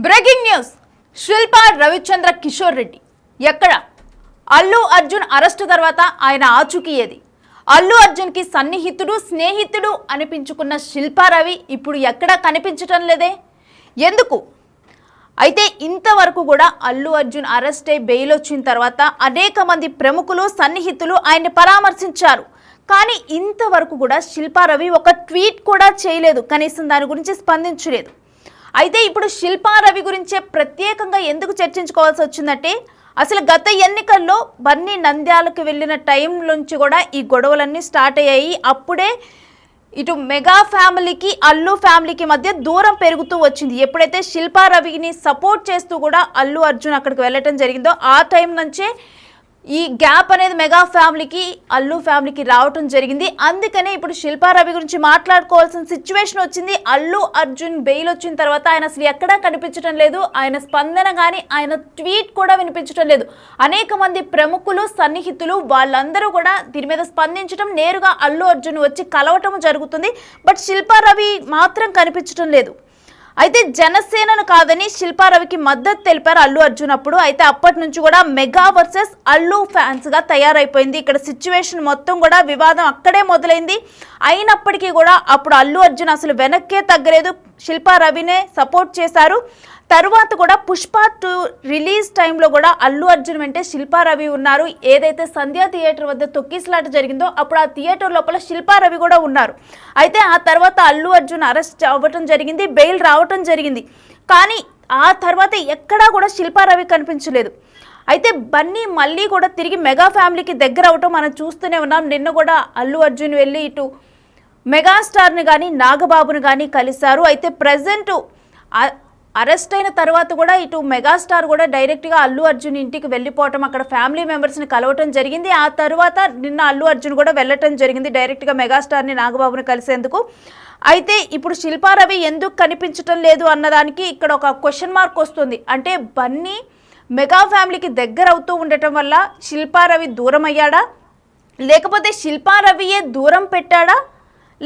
Breaking news Shilpa Ravichandra Kishore Reddy ఎక్కడ Allu Arjun arrest తర్వాత ఆయన ఆచూకీ ఏది? అల్లు అర్జున్ కి సన్నిహితుడు స్నేహితుడు అనిపించుకున్న శిల్పా రవి ఇప్పుడు ఎక్కడా కనిపించటం లేదే, ఎందుకు? అయితే ఇంతవరకు కూడా అల్లు అర్జున్ అరెస్ట్ అయి బెయిల్ వచ్చిన తర్వాత అనేక మంది ప్రముఖులు సన్నిహితులు ఆయన్ని పరామర్శించారు. కానీ ఇంతవరకు కూడా శిల్పా రవి ఒక ట్వీట్ కూడా చేయలేదు, కనీసం దాని గురించి స్పందించలేదు. అయితే ఇప్పుడు శిల్పా రవి గురించే ప్రత్యేకంగా ఎందుకు చర్చించుకోవాల్సి వచ్చిందంటే, అసలు గత ఎన్నికల్లో బన్నీ నంద్యాలకు వెళ్ళిన టైం నుంచి కూడా ఈ గొడవలన్నీ స్టార్ట్ అయ్యాయి. అప్పుడే ఇటు మెగా ఫ్యామిలీకి అల్లు ఫ్యామిలీకి మధ్య దూరం పెరుగుతూ వచ్చింది. ఎప్పుడైతే శిల్పా రవిని సపోర్ట్ చేస్తూ కూడా అల్లు అర్జున్ అక్కడికి వెళ్ళటం జరిగిందో ఆ టైం నుంచే ఈ గ్యాప్ అనేది మెగా ఫ్యామిలీకి అల్లు ఫ్యామిలీకి రావటం జరిగింది. అందుకనే ఇప్పుడు శిల్పా రవి గురించి మాట్లాడుకోవాల్సిన సిచ్యువేషన్ వచ్చింది. అల్లు అర్జున్ బెయిల్ వచ్చిన తర్వాత ఆయన అసలు ఎక్కడా కనిపించడం లేదు, ఆయన స్పందన కానీ ఆయన ట్వీట్ కూడా వినిపించడం లేదు. అనేక మంది ప్రముఖులు సన్నిహితులు వాళ్ళందరూ కూడా దీని మీద స్పందించడం, నేరుగా అల్లు అర్జున్ వచ్చి కలవటం జరుగుతుంది. బట్ శిల్పా రవి మాత్రం కనిపించడం లేదు. అయితే జనసేనను కాదని శిల్పా రవికి మద్దతు తెలిపారు అల్లు అర్జున్ అప్పుడు. అయితే అప్పటి నుంచి కూడా మెగా వర్సెస్ అల్లు ఫ్యాన్స్ గా తయారైపోయింది. ఇక్కడ సిచ్యువేషన్ మొత్తం కూడా వివాదం అక్కడే మొదలైంది. అయినప్పటికీ కూడా అప్పుడు అల్లు అర్జున్ అసలు వెనక్కే తగ్గలేదు, శిల్పా రవినే సపోర్ట్ చేశారు. తర్వాత కూడా పుష్ప 2 రిలీజ్ టైంలో కూడా అల్లు అర్జున్ వెంటే శిల్పా రవి ఉన్నారు. ఏదైతే సంధ్యా థియేటర్ వద్ద తొక్కిసలాట జరిగిందో అప్పుడు ఆ థియేటర్ లోపల శిల్పా రవి కూడా ఉన్నారు. అయితే ఆ తర్వాత అల్లు అర్జున్ అరెస్ట్ అవ్వటం జరిగింది, బెయిల్ రావటం జరిగింది. కానీ ఆ తర్వాత ఎక్కడా కూడా శిల్పా రవి కనిపించలేదు. అయితే బన్నీ మళ్ళీ కూడా తిరిగి మెగా ఫ్యామిలీకి దగ్గర అవటం మనం చూస్తూనే ఉన్నాం. నిన్న కూడా అల్లు అర్జున్ వెళ్ళి ఇటు మెగాస్టార్ని కానీ నాగబాబుని కానీ కలిశారు. అయితే ప్రజెంట్ అరెస్ట్ అయిన తర్వాత కూడా ఇటు మెగాస్టార్ కూడా డైరెక్ట్గా అల్లు అర్జున్ ఇంటికి వెళ్ళిపోవటం, అక్కడ ఫ్యామిలీ మెంబర్స్ని కలవటం జరిగింది. ఆ తర్వాత నిన్న అల్లు అర్జున్ కూడా వెళ్ళటం జరిగింది డైరెక్ట్గా మెగాస్టార్ని నాగబాబుని కలిసేందుకు. అయితే ఇప్పుడు శిల్పా రవి ఎందుకు కనిపించటం లేదు అన్నదానికి ఇక్కడ ఒక క్వశ్చన్ మార్క్ వస్తుంది. అంటే బన్నీ మెగా ఫ్యామిలీకి దగ్గర అవుతూ ఉండటం వల్ల శిల్పా రవి దూరం అయ్యాడా, లేకపోతే శిల్పా రవియే దూరం పెట్టాడా,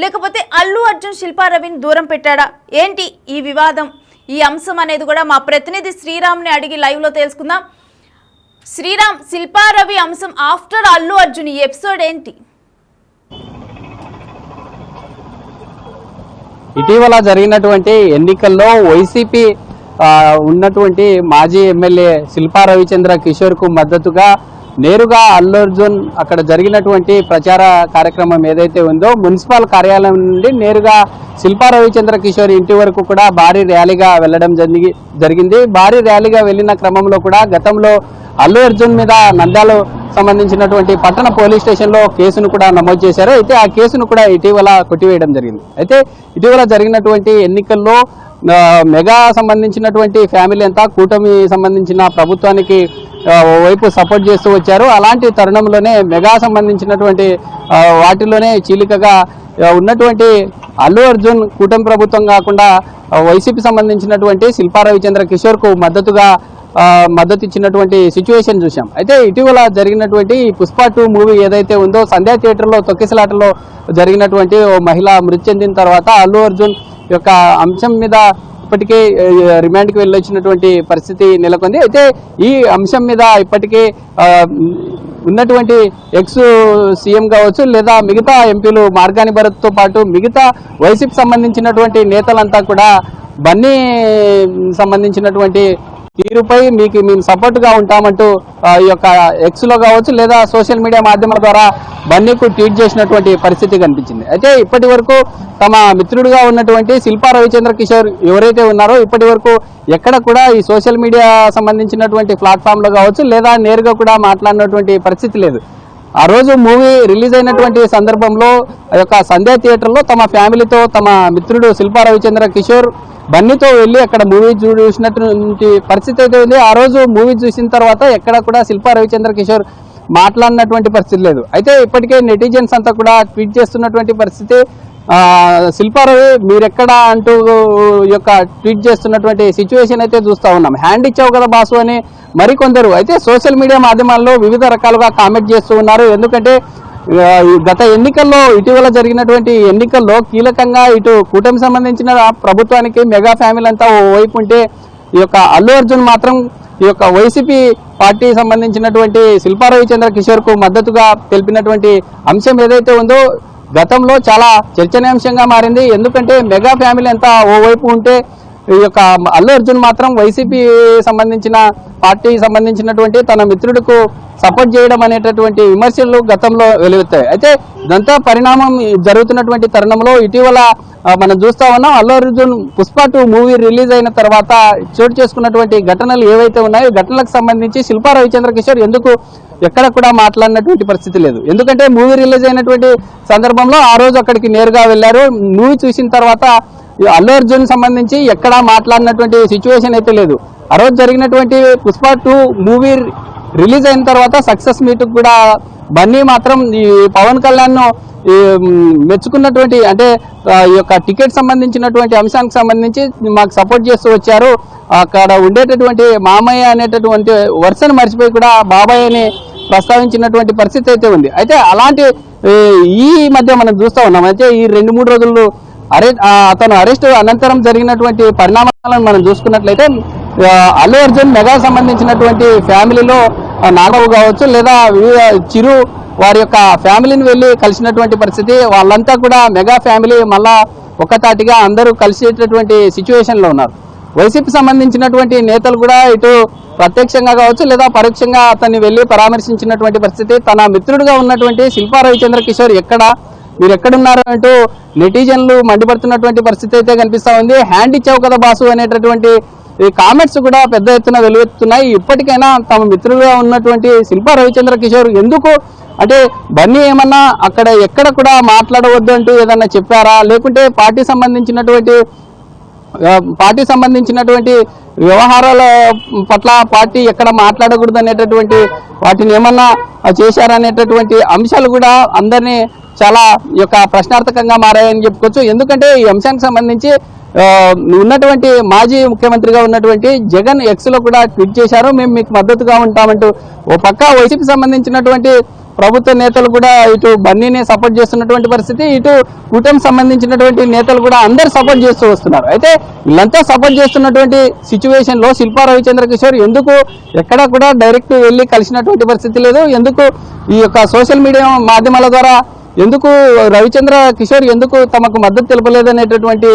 లేకపోతే అల్లు అర్జున్ శిల్పా రవిని దూరం పెట్టాడా? ఏంటి ఈ వివాదం, ఈ అంశం అనేది కూడా మా ప్రతినిధి శ్రీరామ్ని అడిగి లైవ్లో తెలుసుకుందాం. శ్రీరామ్, శిల్పా రవి అంశం ఆఫ్టర్ అల్లు అర్జున్ ఈ ఎపిసోడ్ ఏంటి? ఇటీవల జరిగినటువంటి ఎన్నికల్లో వైసీపీ ఉన్నటువంటి మాజీ ఎమ్మెల్యే శిల్పా రవిచంద్ర కిషోర్ కు మద్దతుగా నేరుగా అల్లు అర్జున్ అక్కడ జరిగినటువంటి ప్రచార కార్యక్రమం ఏదైతే ఉందో మున్సిపల్ కార్యాలయం నుండి నేరుగా శిల్పా రవిచంద్ర కిషోర్ ఇంటి వరకు కూడా భారీ ర్యాలీగా వెళ్లడం జరిగింది. భారీ ర్యాలీగా వెళ్లిన క్రమంలో కూడా గతంలో అల్లు అర్జున్ మీద నంద్యాల సంబంధించినటువంటి పట్టణ పోలీస్ స్టేషన్లో కేసును కూడా నమోదు చేశారు. అయితే ఆ కేసును కూడా ఇటీవల కొట్టివేయడం జరిగింది. అయితే ఇటీవల జరిగినటువంటి ఎన్నికల్లో మెగా సంబంధించినటువంటి ఫ్యామిలీ అంతా కూటమి సంబంధించిన ప్రభుత్వానికి వైపు సపోర్ట్ చేస్తూ వచ్చారు. అలాంటి తరుణంలోనే మెగా సంబంధించినటువంటి వాటిలోనే చీలికగా ఉన్నటువంటి అల్లు అర్జున్ కూటమి ప్రభుత్వం కాకుండా వైసీపీ సంబంధించినటువంటి శిల్పా రవిచంద్ర కిషోర్ కు మద్దతు ఇచ్చినటువంటి సిచ్యువేషన్ చూసాం. అయితే ఇటీవల జరిగినటువంటి పుష్ప 2 మూవీ ఏదైతే ఉందో సంధ్యా థియేటర్లో తొక్కిసలాటలో జరిగినటువంటి ఓ మహిళ మృతి చెందిన తర్వాత అల్లు అర్జున్ యొక్క అంశం మీద ఇప్పటికే రిమాండ్కి వెళ్ళొచ్చినటువంటి పరిస్థితి నెలకొంది. అయితే ఈ అంశం మీద ఇప్పటికే ఉన్నటువంటి ఎక్స్ సీఎం కావచ్చు లేదా మిగతా ఎంపీలు మార్గాని భరత్తో పాటు మిగతా వైసీపీ సంబంధించినటువంటి నేతలంతా కూడా బన్నీ సంబంధించినటువంటి తీరుపై మేము సపోర్ట్గా ఉంటామంటూ ఈ యొక్క ఎక్స్లో కావచ్చు లేదా సోషల్ మీడియా మాధ్యమాల ద్వారా బన్నీకు ట్వీట్ చేసినటువంటి పరిస్థితి కనిపించింది. అయితే ఇప్పటి వరకు తమ మిత్రుడిగా ఉన్నటువంటి శిల్పా రవిచంద్ర కిషోర్ ఎవరైతే ఉన్నారో ఇప్పటి వరకు ఎక్కడ కూడా ఈ సోషల్ మీడియా సంబంధించినటువంటి ప్లాట్ఫామ్లో కావచ్చు లేదా నేరుగా కూడా మాట్లాడినటువంటి పరిస్థితి లేదు. ఆ రోజు మూవీ రిలీజ్ అయినటువంటి సందర్భంలో ఆ యొక్క సంధ్యా థియేటర్లో తమ ఫ్యామిలీతో తమ మిత్రుడు శిల్పా రవిచంద్ర కిషోర్ బన్నీతో వెళ్ళి అక్కడ మూవీ చూసినటువంటి పరిస్థితి అయితే ఉంది. ఆ రోజు మూవీ చూసిన తర్వాత ఎక్కడ కూడా శిల్పా రవిచంద్ర కిషోర్ మాట్లాడినటువంటి పరిస్థితి లేదు. అయితే ఇప్పటికే నెటిజన్స్ అంతా కూడా ట్వీట్ చేస్తున్నటువంటి పరిస్థితి, శిల్పా రవి మీరెక్కడ అంటూ యొక్క ట్వీట్ చేస్తున్నటువంటి సిచ్యువేషన్ అయితే చూస్తూ ఉన్నాం. హ్యాండ్ ఇచ్చావు కదా బాసు అని మరికొందరు అయితే సోషల్ మీడియా మాధ్యమాల్లో వివిధ రకాలుగా కామెంట్ చేస్తూ ఉన్నారు. ఎందుకంటే గత ఎన్నికల్లో ఇటీవల జరిగినటువంటి ఎన్నికల్లో కీలకంగా ఇటు కూటమి సంబంధించిన ప్రభుత్వానికి మెగా ఫ్యామిలీ అంతా ఓవైపు ఉంటే ఈ యొక్క అల్లు అర్జున్ మాత్రం ఈ యొక్క వైసీపీ పార్టీ సంబంధించినటువంటి శిల్పా రవిచంద్ర కిషోర్ కు మద్దతుగా తెలిపినటువంటి అంశం ఏదైతే ఉందో గతంలో చాలా చర్చనీయాంశంగా మారింది. ఎందుకంటే మెగా ఫ్యామిలీ అంతా ఓవైపు ఉంటే ఈ యొక్క అల్లు అర్జున్ మాత్రం వైసీపీ సంబంధించిన పార్టీ సంబంధించినటువంటి తన మిత్రుడికి సపోర్ట్ చేయడం అనేటటువంటి విమర్శలు గతంలో వెలువెత్తాయి. అయితే ఇదంతా పరిణామం జరుగుతున్నటువంటి తరుణంలో ఇటీవల మనం చూస్తా ఉన్నాం అల్లు అర్జున్ పుష్ప 2 మూవీ రిలీజ్ అయిన తర్వాత చోటు చేసుకున్నటువంటి ఘటనలు ఏవైతే ఉన్నాయో ఘటనలకు సంబంధించి శిల్పా రవిచంద్ర కిషోర్ ఎందుకు ఎక్కడ కూడా మాట్లాడినటువంటి పరిస్థితి లేదు. ఎందుకంటే మూవీ రిలీజ్ అయినటువంటి సందర్భంలో ఆ రోజు అక్కడికి నేరుగా వెళ్లారు. మూవీ చూసిన తర్వాత అల్లు అర్జున్ సంబంధించి ఎక్కడా మాట్లాడినటువంటి సిచ్యువేషన్ అయితే లేదు. ఆ రోజు జరిగినటువంటి పుష్ప 2 మూవీ రిలీజ్ అయిన తర్వాత సక్సెస్ మీట్ కూడా బన్నీ మాత్రం ఈ పవన్ కళ్యాణ్ ను మెచ్చుకున్నటువంటి అంటే ఈ యొక్క టికెట్ సంబంధించినటువంటి అంశానికి సంబంధించి మాకు సపోర్ట్ చేస్తూ వచ్చారు. అక్కడ ఉండేటటువంటి మామయ్య అనేటటువంటి వర్షను మర్చిపోయి కూడా బాబాయ్ అని ప్రస్తావించినటువంటి పరిస్థితి అయితే ఉంది. అయితే అలాంటి ఈ మధ్య మనం చూస్తూ ఉన్నాం. అయితే ఈ 2-3 రోజులు అతను అరెస్ట్ అనంతరం జరిగినటువంటి పరిణామాలను మనం చూసుకున్నట్లయితే అల్లు అర్జున్ మెగా సంబంధించినటువంటి ఫ్యామిలీలో నాగవు కావచ్చు లేదా చిరు వారి యొక్క ఫ్యామిలీని వెళ్ళి కలిసినటువంటి పరిస్థితి. వాళ్ళంతా కూడా మెగా ఫ్యామిలీ మళ్ళా ఒక్కతాటిగా అందరూ కలిసేటటువంటి సిచ్యువేషన్లో ఉన్నారు. వైసీపీ సంబంధించినటువంటి నేతలు కూడా ఇటు ప్రత్యక్షంగా కావచ్చు లేదా పరోక్షంగా అతన్ని వెళ్ళి పరామర్శించినటువంటి పరిస్థితి. తన మిత్రుడిగా ఉన్నటువంటి శిల్పా రవిచంద్ర కిషోర్ మీరు ఎక్కడున్నారు అంటూ నెటిజన్లు మండిపడుతున్నటువంటి పరిస్థితి అయితే కనిపిస్తా ఉంది. హ్యాండ్ ఇచ్చావు కదా బాసు అనేటటువంటి ఈ కామెంట్స్ కూడా పెద్ద ఎత్తున వెలువెత్తుతున్నాయి. ఇప్పటికైనా తమ మిత్రులుగా ఉన్నటువంటి శిల్పా రవిచంద్ర కిషోర్ ఎందుకు అంటే బన్నీ ఏమన్నా అక్కడ ఎక్కడ కూడా మాట్లాడవద్దు అంటూ ఏదన్నా చెప్పారా, లేకుంటే పార్టీ సంబంధించినటువంటి వ్యవహారాల పట్ల పార్టీ ఎక్కడ మాట్లాడకూడదు అనేటటువంటి వాటిని ఏమన్నా చేశారనేటటువంటి అంశాలు కూడా అందరినీ చాలా యొక్క ప్రశ్నార్థకంగా మారాయని చెప్పుకోవచ్చు. ఎందుకంటే ఈ అంశానికి సంబంధించి ఉన్నటువంటి మాజీ ముఖ్యమంత్రిగా ఉన్నటువంటి జగన్ ఎక్స్ లో కూడా ట్వీట్ చేశారు, మేము మీకు మద్దతుగా ఉంటామంటూ. ఓ పక్క వైసీపీ సంబంధించినటువంటి ప్రభుత్వ నేతలు కూడా ఇటు బన్నీని సపోర్ట్ చేస్తున్నటువంటి పరిస్థితి, ఇటు కూటమి సంబంధించినటువంటి నేతలు కూడా అందరు సపోర్ట్ చేస్తూ వస్తున్నారు. అయితే వీళ్ళంతా సపోర్ట్ చేస్తున్నటువంటి సిచ్యువేషన్ లో శిల్పా రవిచంద్ర కిషోర్ ఎందుకు ఎక్కడా కూడా డైరెక్ట్ వెళ్ళి కలిసినటువంటి పరిస్థితి లేదు. ఎందుకు ఈ యొక్క సోషల్ మీడియా మాధ్యమాల ద్వారా ఎందుకు రవిచంద్ర కిషోర్ ఎందుకు తమకు మద్దతు తెలుపలేదు అనేటటువంటి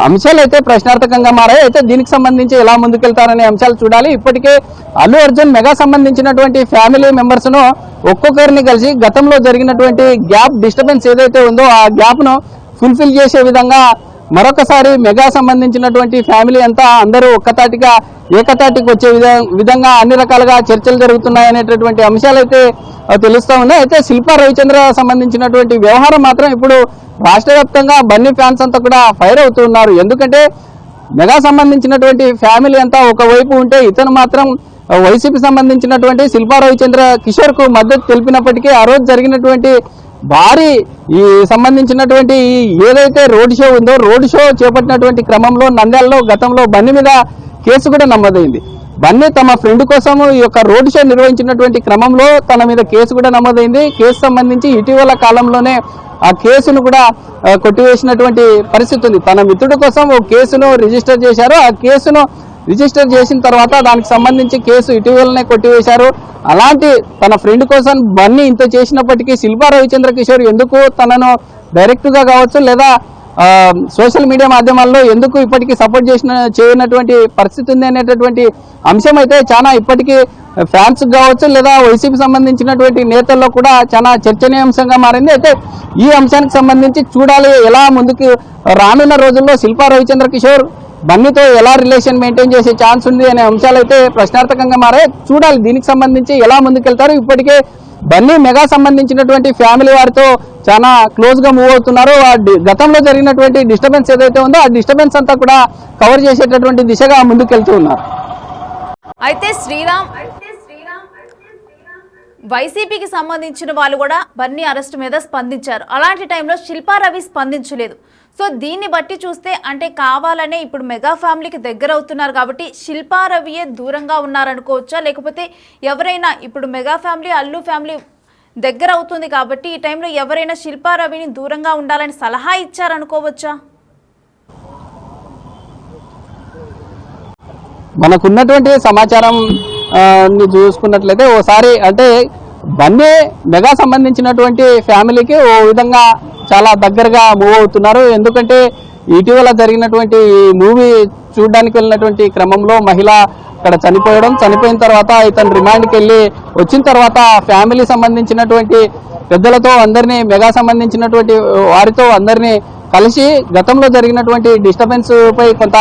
అంశాలు అయితే ప్రశ్నార్థకంగా మారాయి. అయితే దీనికి సంబంధించి ఎలా ముందుకెళ్తారనే అంశాలు చూడాలి. ఇప్పటికే అల్లు అర్జున్ మెగా సంబంధించినటువంటి ఫ్యామిలీ మెంబర్స్ ను ఒక్కొక్కరిని కలిసి గతంలో జరిగినటువంటి గ్యాప్ డిస్టర్బెన్స్ ఏదైతే ఉందో ఆ గ్యాప్ ను ఫుల్ఫిల్ చేసే విధంగా మరొకసారి మెగా సంబంధించినటువంటి ఫ్యామిలీ అంతా అందరూ ఒక్కతాటిగా ఏకతాటికి వచ్చే విధంగా అన్ని రకాలుగా చర్చలు జరుగుతున్నాయనేటటువంటి అంశాలైతే తెలుస్తూ ఉన్నాయి. అయితే శిల్పా రవిచంద్ర సంబంధించినటువంటి వ్యవహారం మాత్రం ఇప్పుడు రాష్ట్ర వ్యాప్తంగా బన్నీ ఫ్యాన్స్ అంతా కూడా ఫైర్ అవుతున్నారు. ఎందుకంటే మెగా సంబంధించినటువంటి ఫ్యామిలీ అంతా ఒకవైపు ఉంటే ఇతను మాత్రం వైసీపీ సంబంధించినటువంటి శిల్పా రవిచంద్ర కిషోర్ కు మద్దతు తెలిపినప్పటికీ ఆ రోజు జరిగినటువంటి భారీ ఈ సంబంధించినటువంటి ఏదైతే రోడ్ షో ఉందో రోడ్ షో చేపట్టినటువంటి క్రమంలో నంద్యాలలో గతంలో బన్నీ మీద కేసు కూడా నమోదైంది. బన్నీ తమ ఫ్రెండ్ కోసం ఈ యొక్క రోడ్ షో నిర్వహించినటువంటి క్రమంలో తన మీద కేసు కూడా నమోదైంది. కేసు సంబంధించి ఇటీవల కాలంలోనే ఆ కేసును కూడా కొట్టివేసినటువంటి పరిస్థితి ఉంది. తన మిత్రుడి కోసం ఓ కేసును రిజిస్టర్ చేశారు. ఆ కేసును రిజిస్టర్ చేసిన తర్వాత దానికి సంబంధించి కేసు ఇటీవలనే కొట్టివేశారు. అలాంటి తన ఫ్రెండ్ కోసం బన్నీ ఇంత చేసినప్పటికీ శిల్పా రవిచంద్ర కిషోర్ ఎందుకు తనను డైరెక్ట్ గా కావచ్చు లేదా సోషల్ మీడియా మాధ్యమాల్లో ఎందుకు ఇప్పటికీ సపోర్ట్ చేయనటువంటి పరిస్థితి ఉంది అనేటటువంటి అంశం అయితే చాలా ఇప్పటికీ ఫ్యాన్స్ కావచ్చు లేదా వైసీపీ సంబంధించినటువంటి నేతల్లో కూడా చాలా చర్చనీయాంశంగా మారింది. అయితే ఈ అంశానికి సంబంధించి చూడాలి ఎలా ముందుకు రానున్న రోజుల్లో శిల్పా రవిచంద్ర కిషోర్ బన్నీతో ఎలా రిలేషన్ మెయింటైన్ చేసే ఛాన్స్ ఉంది అనే అంశాలు అయితే ప్రశ్నార్థకంగా మారాయి. చూడాలి దీనికి సంబంధించి ఎలా ముందుకెళ్తారు. ఇప్పటికే బన్నీ మెగా సంబంధించినటువంటి ఫ్యామిలీ వారితో చాలా క్లోజ్ గా మూవ్ అవుతున్నారు. గతంలో జరిగినటువంటి డిస్టర్బెన్స్ ఏదైతే ఉందో ఆ డిస్టర్బెన్స్ అంతా కూడా కవర్ చేసేటటువంటి దిశగా ముందుకెళ్తూ ఉన్నారు. అయితే శ్రీరామ్ వైసీపీకి సంబంధించిన వాళ్ళు కూడా బన్నీ అరెస్ట్ మీద స్పందించారు. అలాంటి టైంలో శిల్పా రవి స్పందించలేదు. సో దీన్ని బట్టి చూస్తే అంటే కావాలనే ఇప్పుడు మెగా ఫ్యామిలీకి దగ్గర అవుతున్నారు కాబట్టి శిల్పా రవియే దూరంగా ఉన్నారనుకోవచ్చా, లేకపోతే ఎవరైనా ఇప్పుడు మెగా ఫ్యామిలీ అల్లు ఫ్యామిలీ దగ్గర అవుతుంది కాబట్టి ఈ టైంలో ఎవరైనా శిల్పా రవిని దూరంగా ఉండాలని సలహా ఇచ్చారనుకోవచ్చా? మనకున్నటువంటి సమాచారం ని చూసుకున్నట్లయితే ఓసారి అంటే బన్నీ మెగా సంబంధించినటువంటి ఫ్యామిలీకి ఓ విధంగా చాలా దగ్గరగా మూవ్ అవుతున్నారు. ఎందుకంటే ఇటీవల జరిగినటువంటి ఈ మూవీ చూడడానికి వెళ్ళినటువంటి క్రమంలో మహిళ అక్కడ చనిపోయిన తర్వాత ఇతను రిమాండ్కి వెళ్ళి వచ్చిన తర్వాత ఫ్యామిలీ సంబంధించినటువంటి పెద్దలతో అందరినీ మెగా సంబంధించినటువంటి వారితో అందరినీ కలిసి గతంలో జరిగినటువంటి డిస్టర్బెన్స్ పై కొంత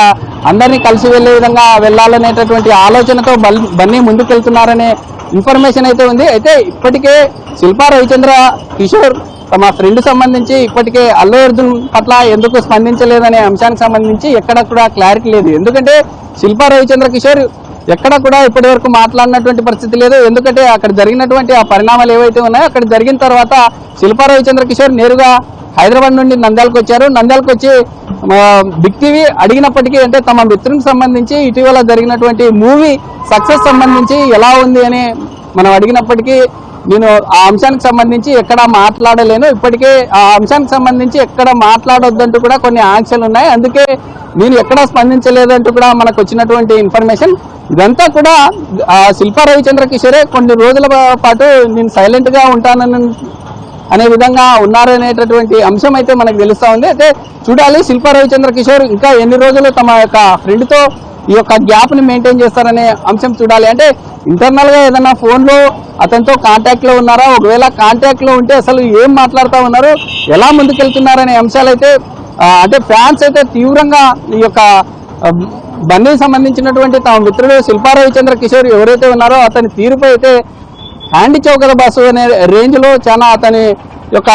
అందరినీ కలిసి వెళ్లే విధంగా వెళ్లాలనేటటువంటి ఆలోచనతో బన్నీ ముందుకెళ్తున్నారనే ఇన్ఫర్మేషన్ అయితే ఉంది. అయితే ఇప్పటికే శిల్పా రవిచంద్ర కిషోర్ తమ ఫ్రెండ్ సంబంధించి ఇప్పటికే అల్లు అర్జున్ పట్ల ఎందుకు స్పందించలేదనే అంశానికి సంబంధించి ఎక్కడ కూడా క్లారిటీ లేదు. ఎందుకంటే శిల్పా రవిచంద్ర కిషోర్ ఎక్కడ కూడా ఇప్పటి వరకు మాట్లాడినటువంటి పరిస్థితి లేదు. ఎందుకంటే అక్కడ జరిగినటువంటి ఆ పరిణామాలు ఏవైతే ఉన్నాయో అక్కడ జరిగిన తర్వాత శిల్పా రవిచంద్ర కిషోర్ నేరుగా హైదరాబాద్ నుండి నంద్యాలకు వచ్చారు. నంద్యాలకు వచ్చి బిగ్ టీవీ అడిగినప్పటికీ అంటే తమ మిత్రునికి సంబంధించి ఇటీవల జరిగినటువంటి మూవీ సక్సెస్ సంబంధించి ఎలా ఉంది అని మనం అడిగినప్పటికీ నేను ఆ అంశానికి సంబంధించి ఎక్కడ మాట్లాడలేను, ఇప్పటికే ఆ అంశానికి సంబంధించి ఎక్కడ మాట్లాడొద్దంటూ కూడా కొన్ని ఆంక్షలు ఉన్నాయి, అందుకే నేను ఎక్కడా స్పందించలేదంటూ కూడా మనకు వచ్చినటువంటి ఇన్ఫర్మేషన్. ఇదంతా కూడా శిల్పా రవిచంద్ర కిషోరే కొన్ని రోజుల పాటు నేను సైలెంట్ గా ఉంటానని అనే విధంగా ఉన్నారనేటటువంటి అంశం అయితే మనకు తెలుస్తా ఉంది. అయితే చూడాలి శిల్పా రవిచంద్ర కిషోర్ ఇంకా ఎన్ని రోజులు తమ యొక్క ఫ్రెండ్తో ఈ యొక్క గ్యాప్ ని మెయింటైన్ చేస్తారనే అంశం చూడాలి. అంటే ఇంటర్నల్ గా ఏదైనా ఫోన్ లో అతనితో కాంటాక్ట్ లో ఉన్నారా, ఒకవేళ కాంటాక్ట్ లో ఉంటే అసలు ఏం మాట్లాడుతూ ఉన్నారు, ఎలా ముందుకెళ్తున్నారనే అంశాలు అయితే అంటే ఫ్యాన్స్ అయితే తీవ్రంగా ఈ యొక్క బన్నీ సంబంధించినటువంటి తమ మిత్రుడు శిల్పా రవిచంద్ర కిషోర్ ఎవరైతే ఉన్నారో అతని తీరుపై అయితే హ్యాండ్ చౌకద బాసు అనే రేంజ్ లో చాలా అతని యొక్క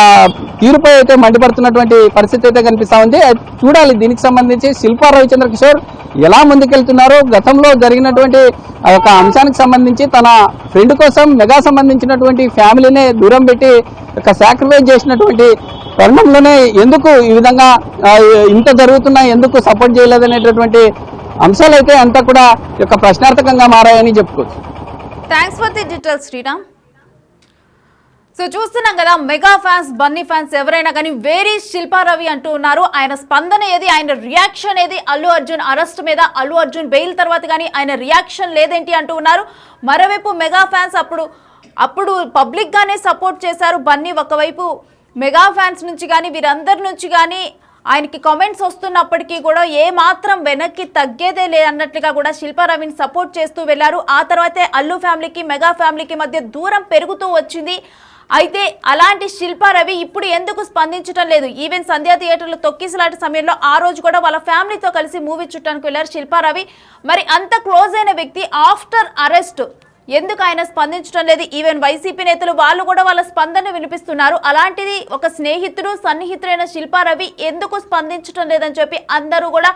తీరుపై అయితే మండిపడుతున్నటువంటి పరిస్థితి అయితే కనిపిస్తా ఉంది. చూడాలి దీనికి సంబంధించి శిల్పా రవిచంద్ర కిషోర్ ఎలా ముందుకెళ్తున్నారు. గతంలో జరిగినటువంటి ఆ యొక్క అంశానికి సంబంధించి తన ఫ్రెండ్ కోసం మెగా సంబంధించినటువంటి ఫ్యామిలీనే దూరం పెట్టి ఒక సాక్రిఫైస్ చేసినటువంటి తరుణంలోనే ఎందుకు ఈ విధంగా ఇంత జరుగుతున్నా ఎందుకు సపోర్ట్ చేయలేదనేటటువంటి అంశాలు అయితే అంతా కూడా యొక్క ప్రశ్నార్థకంగా మారాయని చెప్పుకోవచ్చు. Thanks for the details Sriram. So చూస్తున్నాం కదా, మెగా ఫ్యాన్స్, బన్నీ ఫ్యాన్స్ ఎవరైనా కానీ వేరీ శిల్పా రవి అంటూ ఉన్నారు. ఆయన స్పందన ఏది, ఆయన రియాక్షన్ ఏది, అల్లు అర్జున్ అరెస్ట్ మీద, అల్లు అర్జున్ బెయిల్ తర్వాత కానీ ఆయన రియాక్షన్ లేదేంటి అంటూ ఉన్నారు. మరోవైపు మెగా ఫ్యాన్స్ అప్పుడు పబ్లిక్ గానే సపోర్ట్ చేశారు బన్నీ. ఒకవైపు మెగా ఫ్యాన్స్ నుంచి కానీ వీరందరి నుంచి కానీ ఆయనకి కామెంట్స్ వస్తున్నప్పటికీ కూడా ఏ మాత్రం వెనక్కి తగ్గేదే లేదన్నట్లుగా కూడా శిల్పా రవిని సపోర్ట్ చేస్తూ వెళ్లారు. ఆ తర్వాతే అల్లు ఫ్యామిలీకి మెగా ఫ్యామిలీకి మధ్య దూరం పెరుగుతూ వచ్చింది. అయితే అలాంటి శిల్పా రవి ఇప్పుడు ఎందుకు స్పందించడం లేదు? ఈవెన్ సంధ్యా థియేటర్లో తొక్కిసలాట సమయంలో ఆ రోజు కూడా వాళ్ళ ఫ్యామిలీతో కలిసి మూవీ చూడటానికి వెళ్లారు శిల్పా రవి. మరి అంత క్లోజ్ అయిన వ్యక్తి ఆఫ్టర్ అరెస్ట్ ఎందుకు ఆయన స్పందించడం లేదు? ఈవెన్ వైసీపీ నేతలు వాళ్ళు కూడా వాళ్ళ స్పందన వినిపిస్తున్నారు. అలాంటిది ఒక స్నేహితుడు సన్నిహితుడైన శిల్పా రవి ఎందుకు స్పందించడం లేదని చెప్పి అందరూ కూడా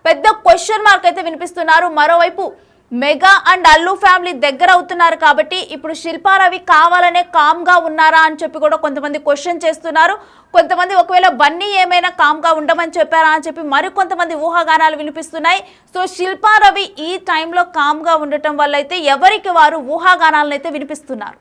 పెద్ద క్వశ్చన్ మార్క్ అయితే వినిపిస్తున్నారు. మరోవైపు మెగా అండ్ అల్లు ఫ్యామిలీ దగ్గర అవుతున్నారు కాబట్టి ఇప్పుడు శిల్పా రవి కావాలనే కామ్గా ఉన్నారా అని చెప్పి కూడా కొంతమంది క్వశ్చన్ చేస్తున్నారు. కొంతమంది ఒకవేళ బన్నీ ఏమైనా కామ్గా ఉండమని చెప్పారా అని చెప్పి మరికొంతమంది ఊహాగానాలు వినిపిస్తున్నాయి. సో శిల్పా రవి ఈ టైంలో కామ్గా ఉండటం వల్ల అయితే ఎవరికి వారు ఊహాగానాలను అయితే వినిపిస్తున్నారు.